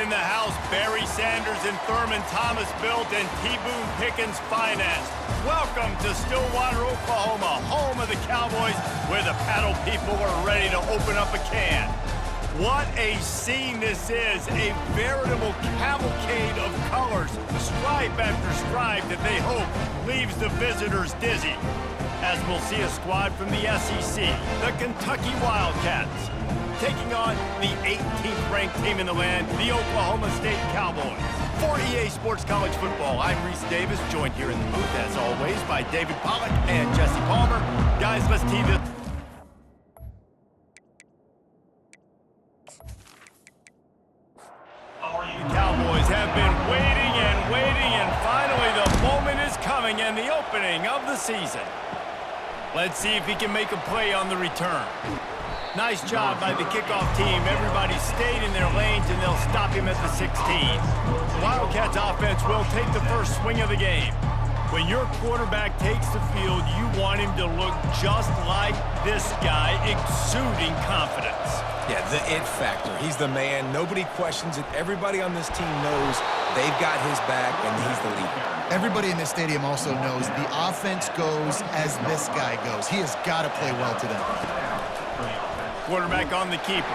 In the house, Barry Sanders and Thurman Thomas built and T. Boone Pickens financed. Welcome to Stillwater, Oklahoma, home of the Cowboys, where the paddle people are ready to open up a can. What a scene this is, a veritable cavalcade of colors, stripe after stripe that they hope leaves the visitors dizzy. As we'll see a squad from the SEC, the Kentucky Wildcats, taking on the 18th ranked team in the land, the Oklahoma State Cowboys. For EA Sports College Football, I'm Reese Davis, joined here in the booth, as always, by David Pollack and Jesse Palmer. Guys, let's tee this. The Cowboys have been waiting, and finally the moment is coming and the opening of the season. Let's see if he can make a play on the return. Nice job by the kickoff team. Everybody stayed in their lanes, and they'll stop him at the 16. The Wildcats offense will take the first swing of the game. When your quarterback takes the field, you want him to look just like this guy, exuding confidence. Yeah, the it factor. He's the man. Nobody questions it. Everybody on this team knows they've got his back, and he's the leader. Everybody in this stadium also knows the offense goes as this guy goes. He has got to play well today. Quarterback on the keeper.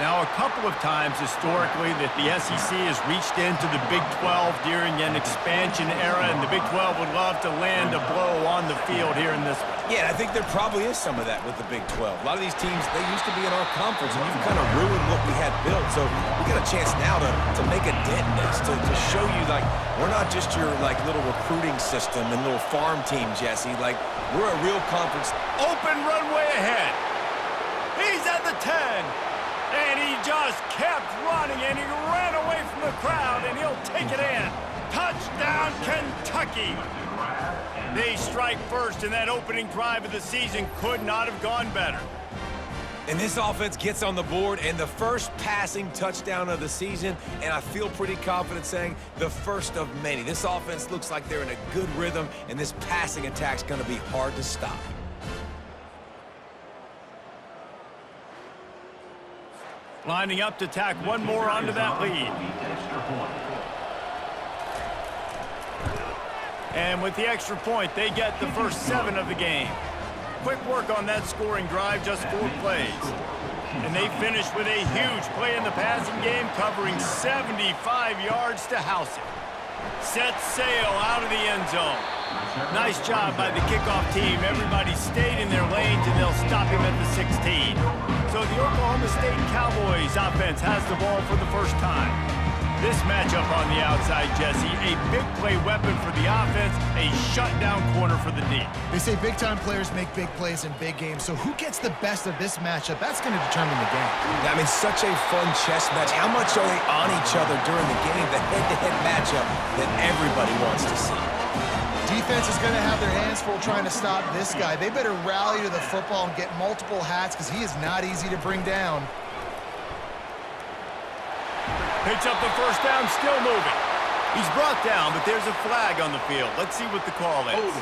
Now, a couple of times historically that the SEC has reached into the Big 12 during an expansion era, and the Big 12 would love to land a blow on the field here in this one. Yeah, I think there probably is some of that with the Big 12. A lot of these teams, they used to be in our conference, and you've kind of ruined what we had built. So we got a chance now to make a dent in this, to show you, like, we're not just your, like, little recruiting system and little farm team, Jesse. Like, we're a real conference. Open runway ahead. He's at the 10. And he just kept running, and he ran away from the crowd, and he'll take it in. Touchdown, Kentucky! They strike first, and that opening drive of the season could not have gone better. And this offense gets on the board, and the first passing touchdown of the season, and I feel pretty confident saying the first of many. This offense looks like they're in a good rhythm, and this passing attack's going to be hard to stop. Lining up to tack one more onto that lead. And with the extra point, they get the first 7 of the game. Quick work on that scoring drive, just 4 plays. And they finish with a huge play in the passing game, covering 75 yards to house it. Set sail out of the end zone. Nice job by the kickoff team. Everybody stayed in their lanes, and they'll stop him at the 16. So the Oklahoma State Cowboys offense has the ball for the first time. This matchup on the outside, Jesse, a big play weapon for the offense, a shutdown corner for the D. They say big-time players make big plays in big games, so who gets the best of this matchup? That's going to determine the game. I mean, such a fun chess match. How much are they on each other during the game? The head-to-head matchup that everybody wants to see. Defense is going to have their hands full trying to stop this guy. They better rally to the football and get multiple hats because he is not easy to bring down. Picks up the first down, still moving. He's brought down, but there's a flag on the field. Let's see what the call is.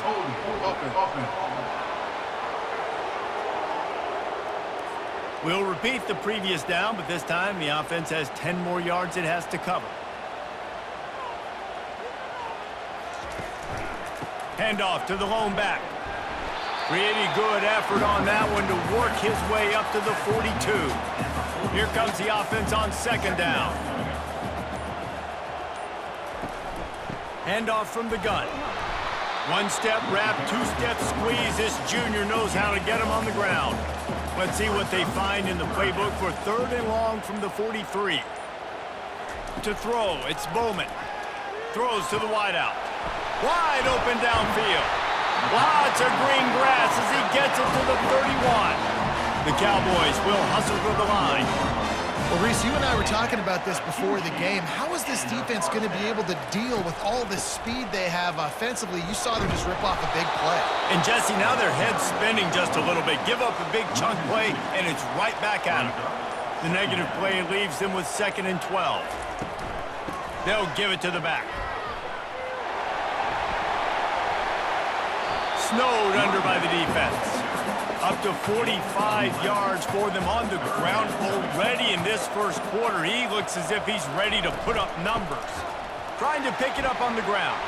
We'll repeat the previous down, but this time the offense has 10 more yards it has to cover. Handoff to the lone back. Pretty good effort on that one to work his way up to the 42. Here comes the offense on second down. Handoff from the gun. One-step wrap, two-step squeeze. This junior knows how to get him on the ground. Let's see what they find in the playbook for 3rd and long from the 43. To throw, it's Bowman. Throws to the wideout. Wide open downfield. Lots of green grass as he gets it to the 31. The Cowboys will hustle to the line. Well, Reese, you and I were talking about this before the game. How is this defense going to be able to deal with all the speed they have offensively? You saw them just rip off a big play. And, Jesse, now their head's spinning just a little bit. Give up a big chunk play, and it's right back at them. The negative play leaves them with 2nd and 12. They'll give it to the back. Snowed under by the defense. Up to 45 yards for them on the ground already in this first quarter. He looks as if he's ready to put up numbers. Trying to pick it up on the ground.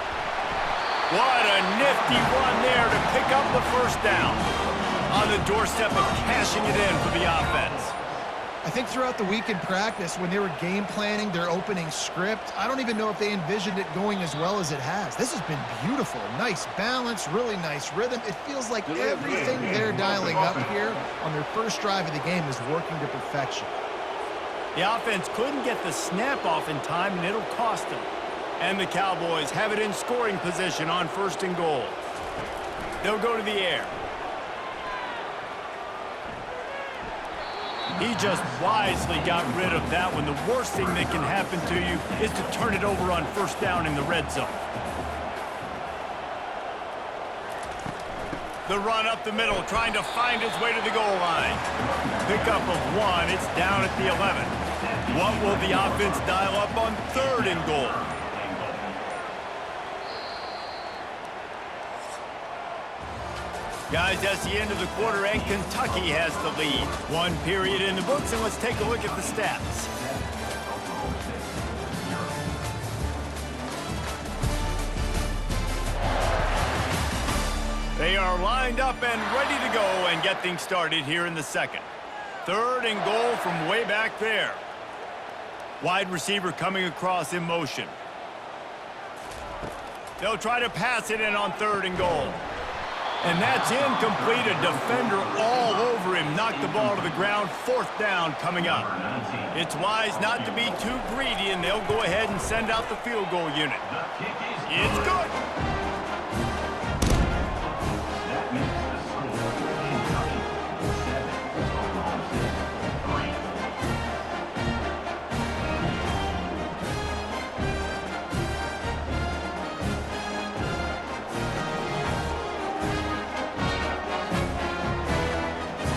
What a nifty run there to pick up the first down. On the doorstep of cashing it in for the offense. I think throughout the week in practice, when they were game planning their opening script, I don't even know if they envisioned it going as well as it has. This has been beautiful. Nice balance, really nice rhythm. It feels like everything they're dialing up here on their first drive of the game is working to perfection. The offense couldn't get the snap off in time, and it'll cost them. And the Cowboys have it in scoring position on 1st and goal. They'll go to the air. He just wisely got rid of that one. The worst thing that can happen to you is to turn it over on 1st down in the red zone. The run up the middle, trying to find his way to the goal line. Pickup of 1, it's down at the 11. What will the offense dial up on 3rd and goal? Guys, that's the end of the quarter, and Kentucky has the lead. 1 period in the books, and let's take a look at the stats. They are lined up and ready to go and get things started here in the second. 3rd and goal from way back there. Wide receiver coming across in motion. They'll try to pass it in on 3rd and goal. And that's incomplete. A defender all over him. Knocked the ball to the ground. 4th down coming up. It's wise not to be too greedy, and they'll go ahead and send out the field goal unit. It's good.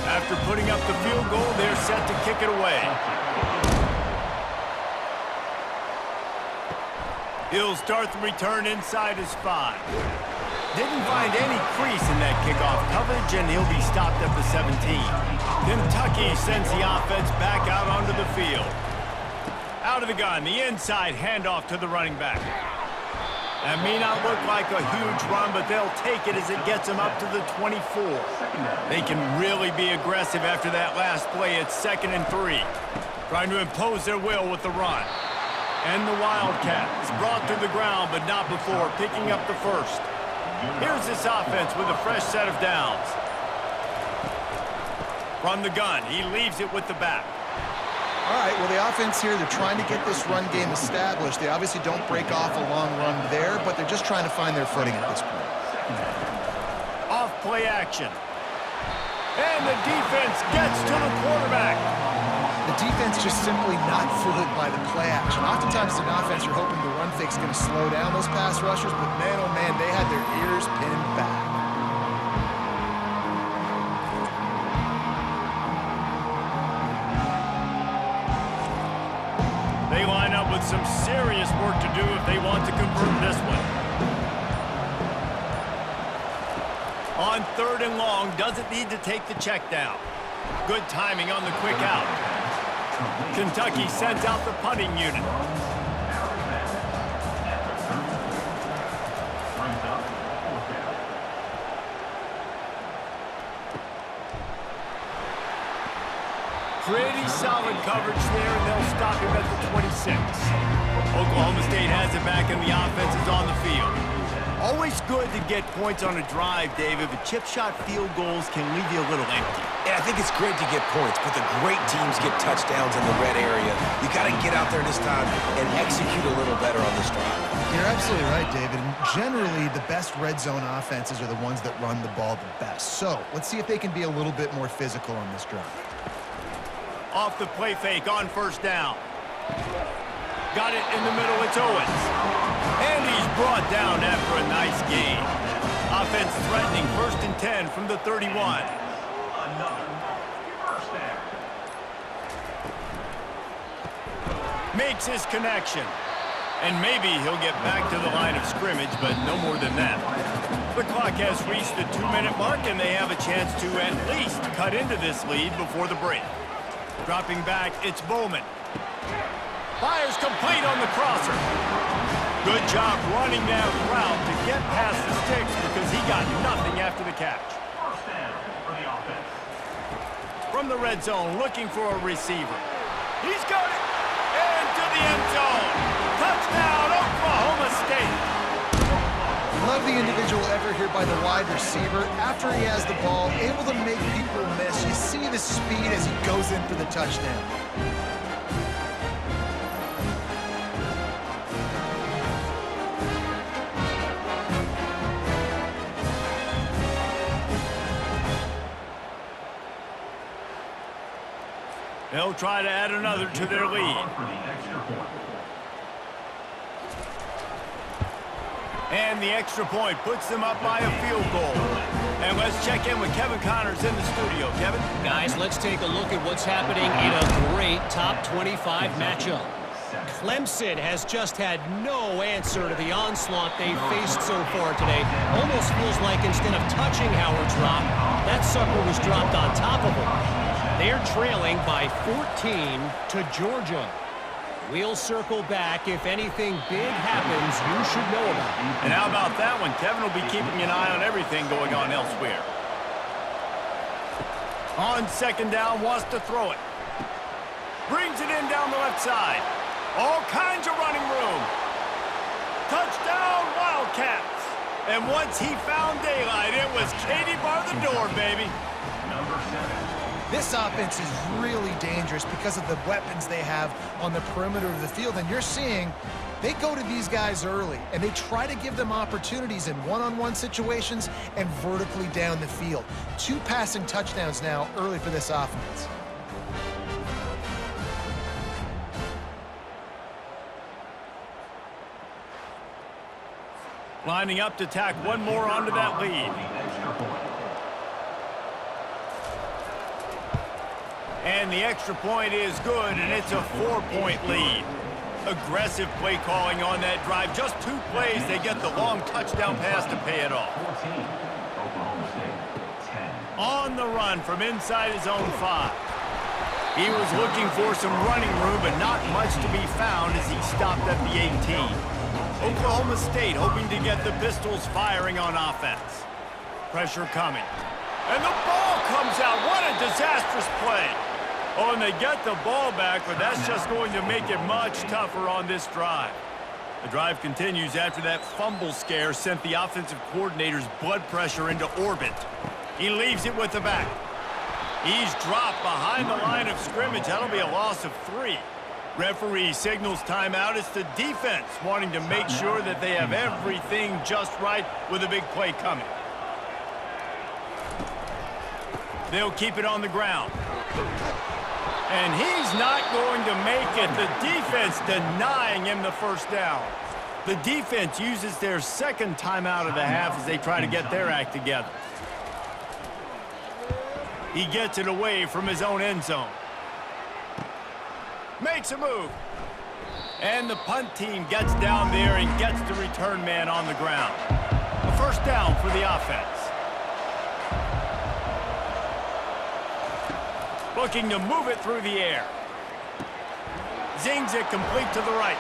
After putting up the field goal, they're set to kick it away. He'll start the return inside his 5. Didn't find any crease in that kickoff coverage, and he'll be stopped at the 17. Kentucky sends the offense back out onto the field. Out of the gun, the inside handoff to the running back. That may not look like a huge run, but they'll take it as it gets them up to the 24. They can really be aggressive after that last play. It's 2nd and 3. Trying to impose their will with the run. And the Wildcat is brought to the ground, but not before picking up the 1st. Here's this offense with a fresh set of downs. From the gun, he leaves it with the back. All right, well, the offense here, they're trying to get this run game established. They obviously don't break off a long run there, but they're just trying to find their footing at this point. Off play action. And the defense gets to the quarterback. The defense just simply not fooled by the play action. Oftentimes, an offense, you're hoping the run fake's going to slow down those pass rushers, but man, oh man, they had their ears pinned back. They line up with some serious work to do if they want to convert this one. On 3rd and long, doesn't need to take the check down. Good timing on the quick out. Kentucky sends out the punting unit. Pretty solid coverage there, and they'll stop him at the 26. Oklahoma State has it back, and the offense is on the field. Always good to get points on a drive, David, but chip shot field goals can leave you a little empty. Yeah, I think it's great to get points, but the great teams get touchdowns in the red area. You got to get out there this time and execute a little better on this drive. You're absolutely right, David. And generally, the best red zone offenses are the ones that run the ball the best. So let's see if they can be a little bit more physical on this drive. Off the play fake on 1st down. Got it in the middle, it's Owens. And he's brought down after a nice gain. Offense threatening 1st and 10 from the 31. Makes his connection. And maybe he'll get back to the line of scrimmage, but no more than that. The clock has reached the 2-minute mark, and they have a chance to at least cut into this lead before the break. Dropping back, it's Bowman. Fires complete on the crosser. Good job running that route to get past the sticks because he got nothing after the catch. First down for the offense. From the red zone, looking for a receiver. He's got it! Into the end zone! Touchdown, Oklahoma State! Love the individual effort here by the wide receiver. After he has the ball, able to make people miss. You see the speed as he goes in for the touchdown. They'll try to add another to their lead. For the extra point. And the extra point puts them up by a field goal. And let's check in with Kevin Connors in the studio. Kevin? Guys, let's take a look at what's happening in a great top 25 matchup. Clemson has just had no answer to the onslaught they've faced so far today. Almost feels like instead of touching Howard's Rock, that sucker was dropped on top of him. They're trailing by 14 to Georgia. We'll circle back. If anything big happens, you should know about it. And how about that one? Kevin will be keeping an eye on everything going on elsewhere. On second down, wants to throw it. Brings it in down the left side. All kinds of running room. Touchdown, Wildcats. And once he found daylight, it was Katie bar the door, baby. Number 7. This offense is really dangerous because of the weapons they have on the perimeter of the field. And you're seeing they go to these guys early, and they try to give them opportunities in one-on-one situations and vertically down the field. 2 passing touchdowns now early for this offense. Lining up to tack one more onto that lead. And the extra point is good, and it's a 4-point lead. Aggressive play calling on that drive. Just 2 plays, they get the long touchdown pass to pay it off. 14. Oklahoma State 10. On the run from inside his own 5. He was looking for some running room, but not much to be found as he stopped at the 18. Oklahoma State hoping to get the Pistols firing on offense. Pressure coming. And the ball comes out. What a disastrous play. Oh, and they get the ball back, but that's just going to make it much tougher on this drive. The drive continues after that fumble scare sent the offensive coordinator's blood pressure into orbit. He leaves it with the back. He's dropped behind the line of scrimmage. That'll be a loss of 3. Referee signals timeout. It's the defense wanting to make sure that they have everything just right with a big play coming. They'll keep it on the ground. And he's not going to make it. The defense denying him the first down. The defense uses their second timeout of the half as they try to get their act together. He gets it away from his own end zone. Makes a move. And the punt team gets down there and gets the return man on the ground. A first down for the offense. Looking to move it through the air. Zings it complete to the right.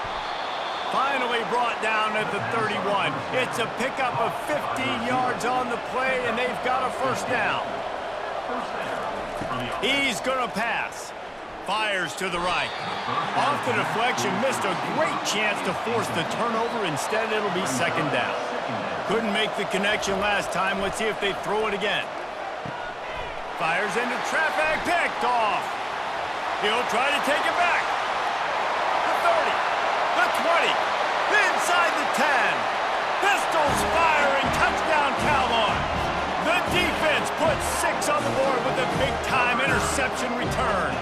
Finally brought down at the 31. It's a pickup of 15 yards on the play, and they've got a first down. He's going to pass. Fires to the right. Off the deflection, missed a great chance to force the turnover. Instead, it'll be second down. Couldn't make the connection last time. Let's see if they throw it again. Fires into traffic, picked off. He'll try to take it back. The 30, the 20, inside the 10. Pistols firing, touchdown Cowboys. The defense puts 6 on the board with a big-time interception return.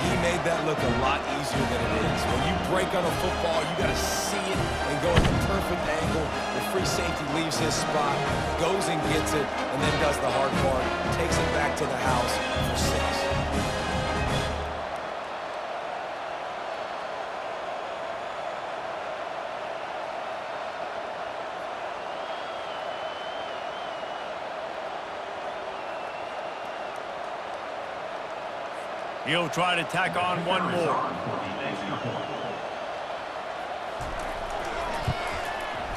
He made that look a lot easier than it is. When you break on a football, you got to see it and go at the perfect angle. The free safety leaves his spot, goes and gets it, and then does the hard part, takes it back to the house for 6. He'll try to tack on one more.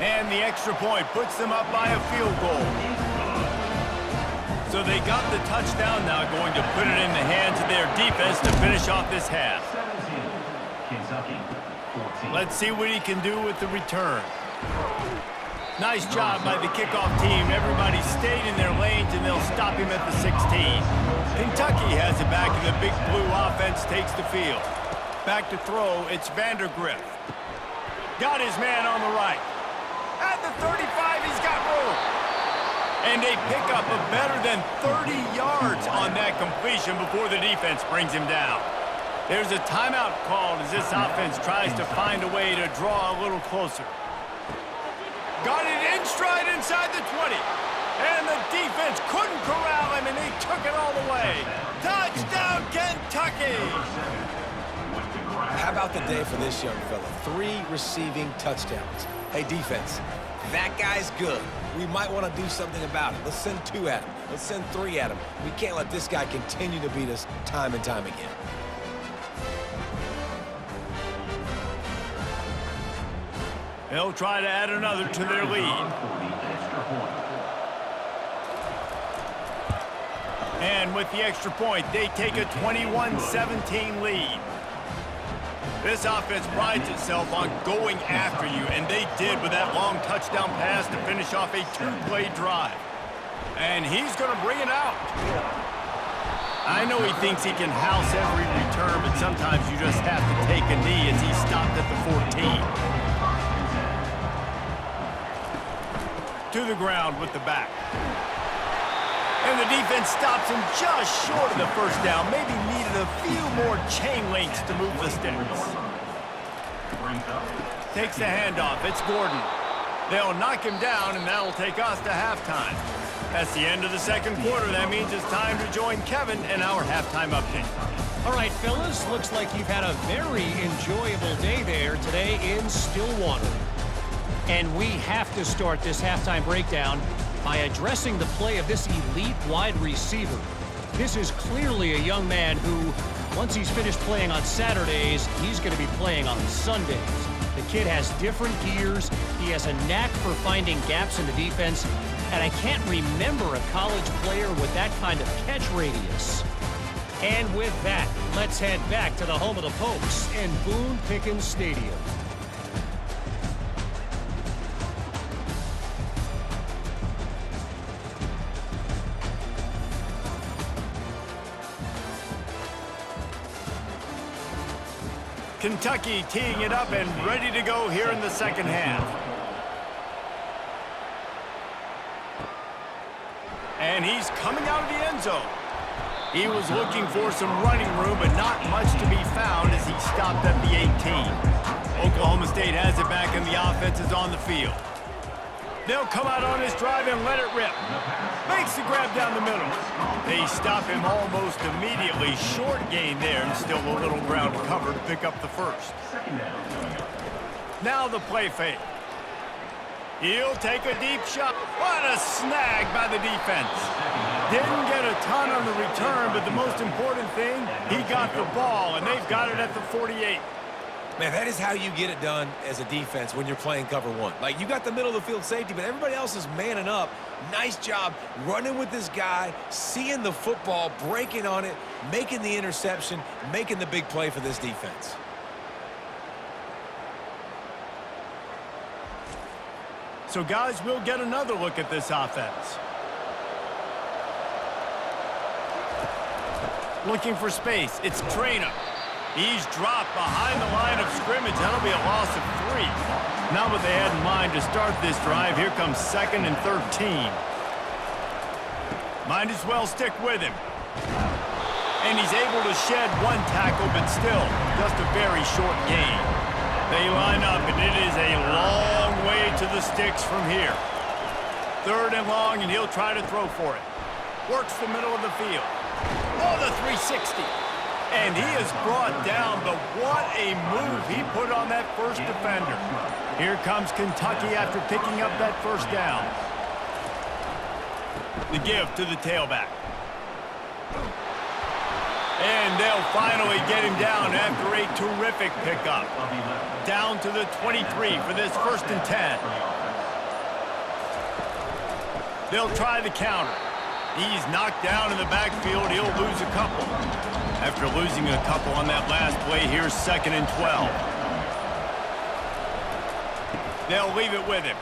And the extra point puts them up by a field goal. So they got the touchdown now, going to put it in the hands of their defense to finish off this half. Let's see what he can do with the return. Nice job by the kickoff team. Everybody stayed in their lanes, and they'll stop him at the 16. Kentucky has it back, and the Big Blue offense takes the field. Back to throw, it's Vandergrift. Got his man on the right. At the 35, he's got room. And they pick up a better than 30 yards on that completion before the defense brings him down. There's a timeout called as this offense tries to find a way to draw a little closer. Got it in stride inside the 20. And the defense couldn't corral him, and he took it all the way. Touchdown, Kentucky! How about the day for this young fella? 3 receiving touchdowns. Hey, defense, that guy's good. We might want to do something about it. Let's send 2 at him. Let's send 3 at him. We can't let this guy continue to beat us time and time again. They'll try to add another to their lead. And with the extra point, they take a 21-17 lead. This offense prides itself on going after you, and they did with that long touchdown pass to finish off a 2-play drive. And he's going to bring it out. I know he thinks he can house every return, but sometimes you just have to take a knee as he stopped at the 14. To the ground with the back. And the defense stops him just short of the first down. Maybe needed a few more chain links to move the sticks. Takes the handoff. It's Gordon. They'll knock him down, and that'll take us to halftime. That's the end of the second quarter. That means it's time to join Kevin in our halftime update. All right, fellas, looks like you've had a very enjoyable day there today in Stillwater. And we have to start this halftime breakdown by addressing the play of this elite wide receiver. This is clearly a young man who, once he's finished playing on Saturdays, he's going to be playing on Sundays. The kid has different gears. He has a knack for finding gaps in the defense. And I can't remember a college player with that kind of catch radius. And with that, let's head back to the home of the Pokes in Boone Pickens Stadium. Kentucky teeing it up and ready to go here in the second half. And he's coming out of the end zone. He was looking for some running room, but not much to be found as he stopped at the 18. Oklahoma State has it back, and the offense is on the field. They'll come out on this drive and let it rip. Makes the grab down the middle. They stop him almost immediately. Short gain there, and still a little ground cover to pick up the first. Now the play fake. He'll take a deep shot. What a snag by the defense. Didn't get a ton on the return, but the most important thing, he got the ball, and they've got it at the 48. Man, that is how you get it done as a defense when you're playing cover one. Like, you got the middle of the field safety, but everybody else is manning up. Nice job running with this guy, seeing the football, breaking on it, making the interception, making the big play for this defense. So, guys, we'll get another look at this offense. Looking for space. It's Traynor. He's dropped behind the line of scrimmage. That'll be a loss of 3. Not what they had in mind to start this drive. Here comes 2nd and 13. Might as well stick with him. And he's able to shed 1 tackle, but still just a very short gain. They line up, and it is a long way to the sticks from here. 3rd and long, and he'll try to throw for it. Works the middle of the field. Oh, the 360. And he is brought down, but what a move he put on that first defender. Here comes Kentucky after picking up that first down. The give to the tailback. And they'll finally get him down after a terrific pickup. Down to the 23 for this 1st and 10. They'll try the counter. He's knocked down in the backfield. He'll lose a couple. After losing a couple on that last play, here's 2nd and 12. They'll leave it with him.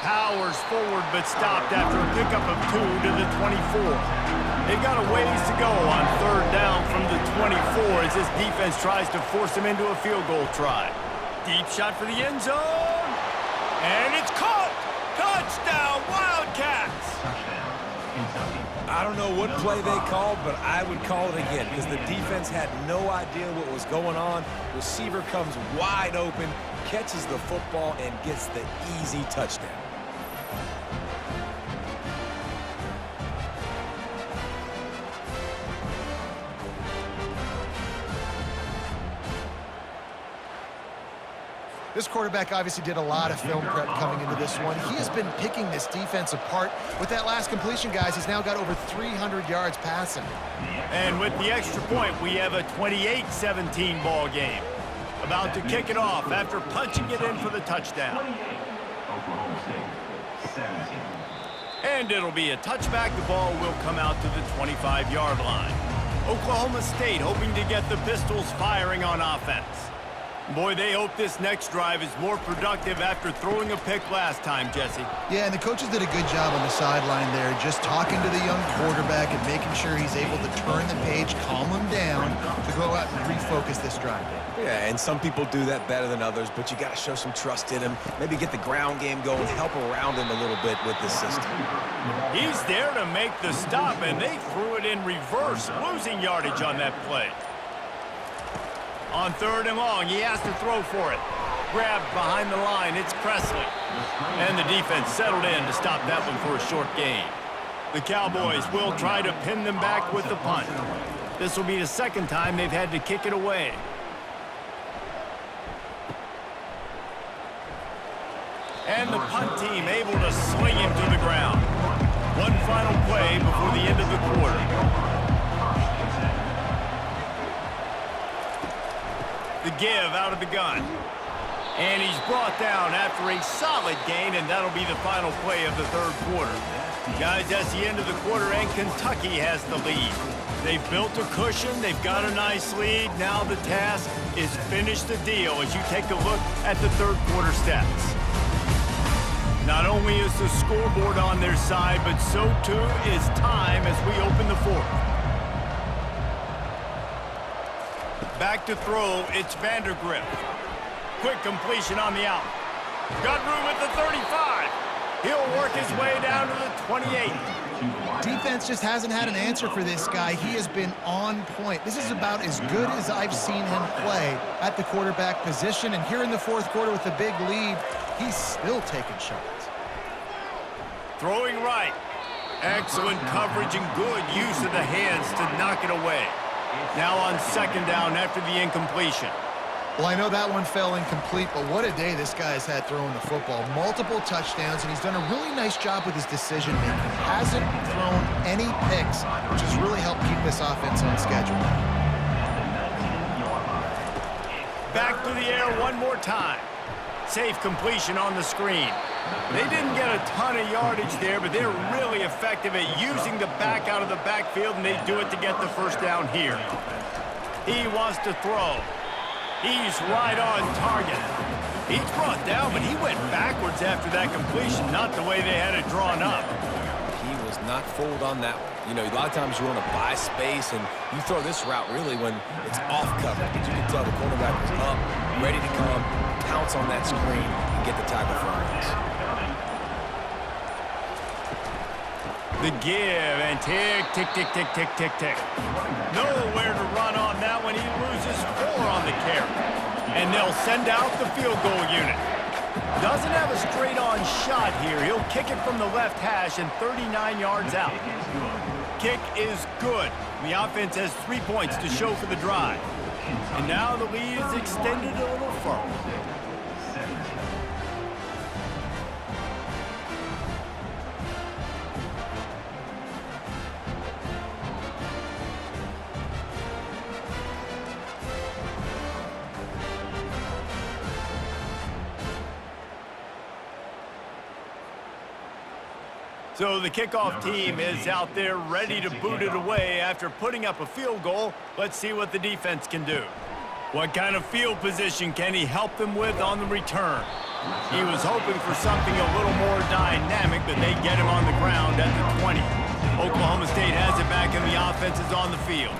Powers forward, but stopped after a pickup of 2 to the 24. They've got a ways to go on 3rd down from the 24 as this defense tries to force him into a field goal try. Deep shot for the end zone. And it's caught! Touchdown, Wildcats! I don't know what play they called, but I would call it again because the defense had no idea what was going on. Receiver comes wide open, catches the football, and gets the easy touchdown. This quarterback obviously did a lot of film prep coming into this one. He has been picking this defense apart. With that last completion, guys, he's now got over 300 yards passing. And with the extra point, we have a 28-17 ball game. About to kick it off after punching it in for the touchdown. Oklahoma State, 17. And it'll be a touchback. The ball will come out to the 25-yard line. Oklahoma State hoping to get the Pistols firing on offense. Boy, they hope this next drive is more productive after throwing a pick last time, Jesse. Yeah, and the coaches did a good job on the sideline there, just talking to the young quarterback and making sure he's able to turn the page, calm him down to go out and refocus this drive. Yeah, and some people do that better than others, but you got to show some trust in him. Maybe get the ground game going, help around him a little bit with the system. He's there to make the stop, and they threw it in reverse, losing yardage on that play. On 3rd and long, he has to throw for it. Grabbed behind the line, it's Presley. And the defense settled in to stop that one for a short gain. The Cowboys will try to pin them back with the punt. This will be the 2nd time they've had to kick it away. And the punt team able to sling him to the ground. One final play before the end of the quarter. The give out of the gun. And he's brought down after a solid gain, and that'll be the final play of the 3rd quarter. Guys, that's the end of the quarter, and Kentucky has the lead. They've built a cushion. They've got a nice lead. Now the task is finish the deal as you take a look at the 3rd quarter stats. Not only is the scoreboard on their side, but so too is time as we open the 4th. Back to throw, it's Vandergrift. Quick completion on the out. Got room at the 35. He'll work his way down to the 28. Defense just hasn't had an answer for this guy. He has been on point. This is about as good as I've seen him play at the quarterback position. And here in the 4th quarter with a big lead, he's still taking shots. Throwing right. Excellent coverage and good use of the hands to knock it away. Now on 2nd down after the incompletion. Well, I know that one fell incomplete, but what a day this guy's had throwing the football. Multiple touchdowns, and he's done a really nice job with his decision-making. Hasn't thrown any picks, which has really helped keep this offense on schedule. Back to the air one more time. Safe completion on the screen. They didn't get a ton of yardage there, but they're really effective at using the back out of the backfield, and they do it to get the 1st down here. He wants to throw. He's right on target. He's brought down, but he went backwards after that completion, not the way they had it drawn up. He was not fooled on that one. You know, a lot of times you want to buy space, and you throw this route really when it's off cover. But you can tell the cornerback was up, ready to come, pounce on that screen, and get the tackle for us. The give, and tick, tick, tick, tick, tick, tick, tick. Nowhere to run on that one. He loses 4 on the carry. And they'll send out the field goal unit. Doesn't have a straight-on shot here. He'll kick it from the left hash and 39 yards out. Kick is good. The offense has 3 points to show for the drive. And now the lead is extended a little further. So the kickoff team is out there ready to boot it away after putting up a field goal. Let's see what the defense can do. What kind of field position can he help them with on the return? He was hoping for something a little more dynamic, but they get him on the ground at the 20. Oklahoma State has it back and the offense is on the field.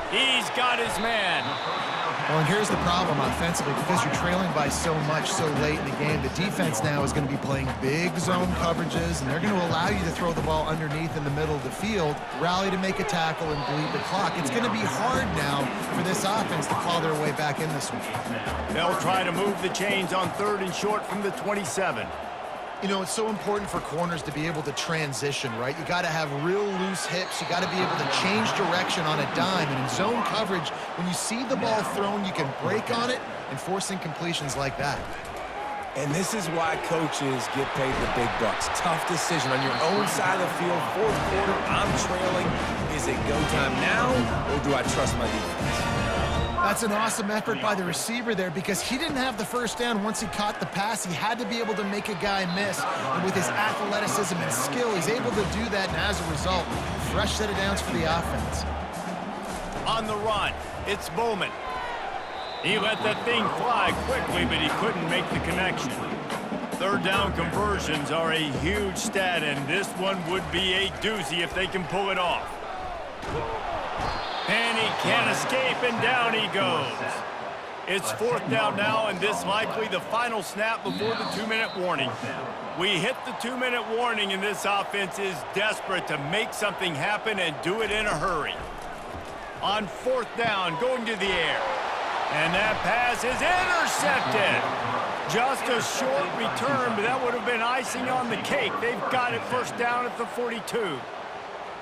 He's got his man. Well, and here's the problem offensively, because you're trailing by so much so late in the game. The defense now is going to be playing big zone coverages, and they're going to allow you to throw the ball underneath in the middle of the field, rally to make a tackle, and bleed the clock. It's going to be hard now for this offense to claw their way back in this one. They'll try to move the chains on 3rd and short from the 27. You know, it's so important for corners to be able to transition, right? You got to have real loose hips. You got to be able to change direction on a dime. And in zone coverage, when you see the ball thrown, you can break on it and force incompletions like that. And this is why coaches get paid the big bucks. Tough decision on your own side of the field. 4th quarter, I'm trailing. Is it go time now, or do I trust my defense? That's an awesome effort by the receiver there, because he didn't have the first down once he caught the pass. He had to be able to make a guy miss. And with his athleticism and skill, he's able to do that, and as a result, fresh set of downs for the offense. On the run, it's Bowman. He let that thing fly quickly, but he couldn't make the connection. 3rd down conversions are a huge stat, and this one would be a doozy if they can pull it off. And he can't escape, and down he goes. It's 4th down now, and this likely the final snap before the 2-minute warning. We hit the 2-minute warning, and this offense is desperate to make something happen and do it in a hurry. On 4th down, going to the air. And that pass is intercepted. Just a short return, but that would have been icing on the cake. They've got it 1st down at the 42.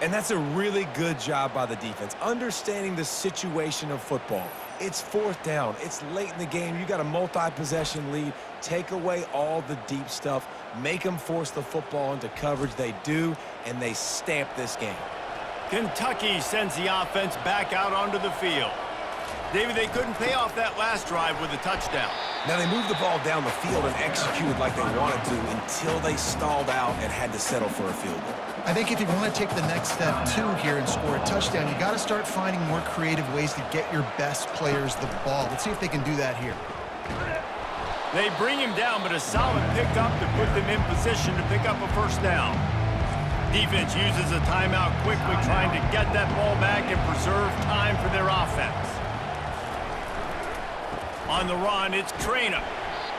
And that's a really good job by the defense, understanding the situation of football. It's 4th down. It's late in the game. You got a multi-possession lead. Take away all the deep stuff. Make them force the football into coverage. They do, and they stamp this game. Kentucky sends the offense back out onto the field. David, they couldn't pay off that last drive with a touchdown. Now, they moved the ball down the field and executed like they wanted to until they stalled out and had to settle for a field goal. I think if you want to take the next step, too, here and score a touchdown, you got to start finding more creative ways to get your best players the ball. Let's see if they can do that here. They bring him down, but a solid pickup to put them in position to pick up a 1st down. Defense uses a timeout quickly, trying to get that ball back and preserve time for their offense. On the run, it's Traynor.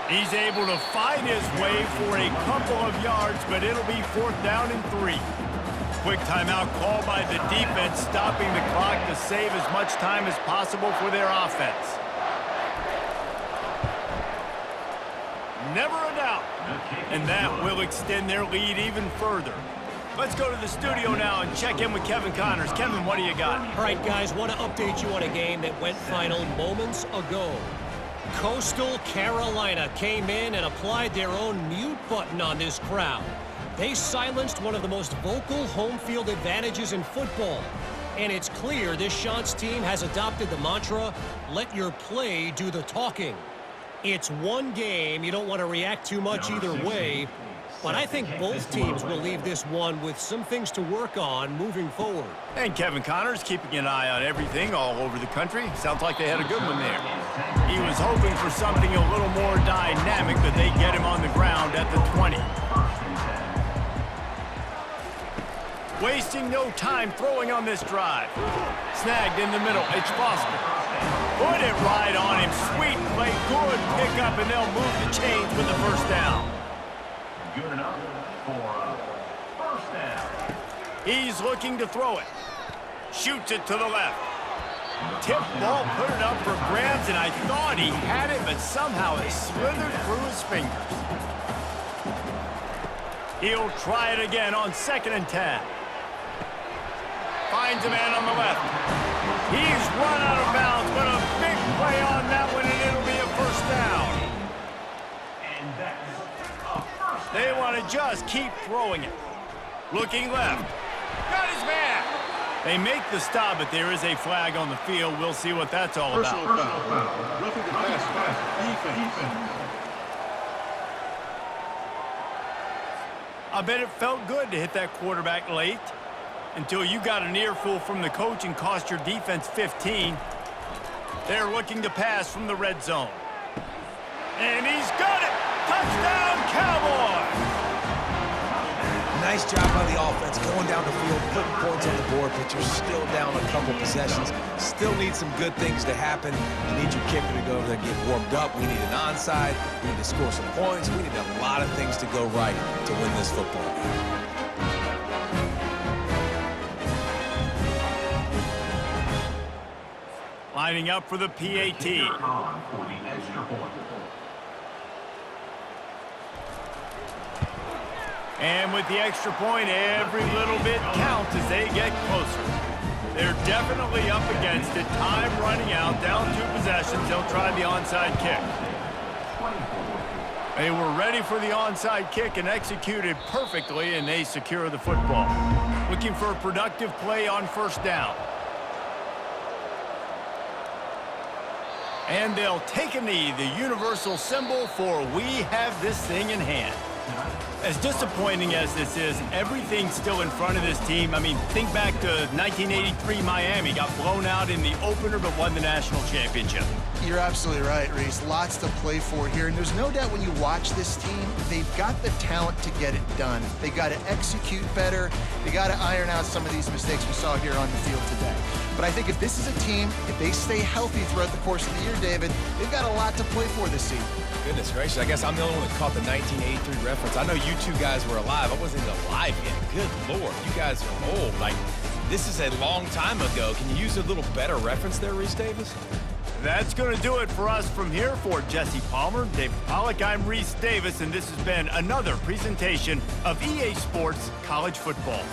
He's able to find his way for a couple of yards, but it'll be 4th down and 3. Quick timeout called by the defense, stopping the clock to save as much time as possible for their offense. Never a doubt. And that will extend their lead even further. Let's go to the studio now and check in with Kevin Connors. Kevin, what do you got? All right, guys, want to update you on a game that went final moments ago. Coastal Carolina came in and applied their own mute button on this crowd. They silenced one of the most vocal home field advantages in football. And it's clear this Chants team has adopted the mantra, let your play do the talking. It's one game. You don't want to react too much either way. But I think both teams will leave this one with some things to work on moving forward. And Kevin Connors keeping an eye on everything all over the country. Sounds like they had a good one there. He was hoping for something a little more dynamic, but they get him on the ground at the 20. Wasting no time throwing on this drive. Snagged in the middle. It's Foster. Put it right on him. Sweet play. Good pickup, and they'll move the chains with the 1st down. Good enough for a 1st down. He's looking to throw it. Shoots it to the left. Tip ball, put it up for grabs, and I thought he had it, but somehow it slithered through his fingers. He'll try it again on 2nd and 10. Finds a man on the left. He's run out of bounds, but a big play on that one, and it'll be a 1st down. And that's a 1st down. They want to just keep throwing it. Looking left. Got his man. They make the stop, but there is a flag on the field. We'll see what that's all about. Personal foul. Roughing the pass. Defense. I bet it felt good to hit that quarterback late until you got an earful from the coach and cost your defense 15. They're looking to pass from the red zone. And he's got it! Touchdown, Cowboys! Nice job by the offense going down the field, putting points on the board, but you're still down a couple possessions. Still need some good things to happen. You need your kicker to go over there and get warmed up. We need an onside. We need to score some points. We need a lot of things to go right to win this football game. Lining up for the PAT. For the extra point. And with the extra point, every little bit counts as they get closer. They're definitely up against it. Time running out, down 2 possessions. They'll try the onside kick. They were ready for the onside kick and executed perfectly, and they secure the football. Looking for a productive play on first down. And they'll take a knee, the universal symbol for we have this thing in hand. As disappointing as this is, everything's still in front of this team. I mean, think back to 1983 Miami. Got blown out in the opener but won the national championship. You're absolutely right, Reese. Lots to play for here. And there's no doubt when you watch this team, they've got the talent to get it done. They got to execute better. They got to iron out some of these mistakes we saw here on the field today. But I think if this is a team, if they stay healthy throughout the course of the year, David, they've got a lot to play for this season. Goodness gracious, I guess I'm the only one that caught the 1983 reference. I know you two guys were alive. I wasn't even alive yet. Good Lord, you guys are old. Like, this is a long time ago. Can you use a little better reference there, Reese Davis? That's going to do it for us from here. For Jesse Palmer, David Pollack, I'm Reese Davis, and this has been another presentation of EA Sports College Football.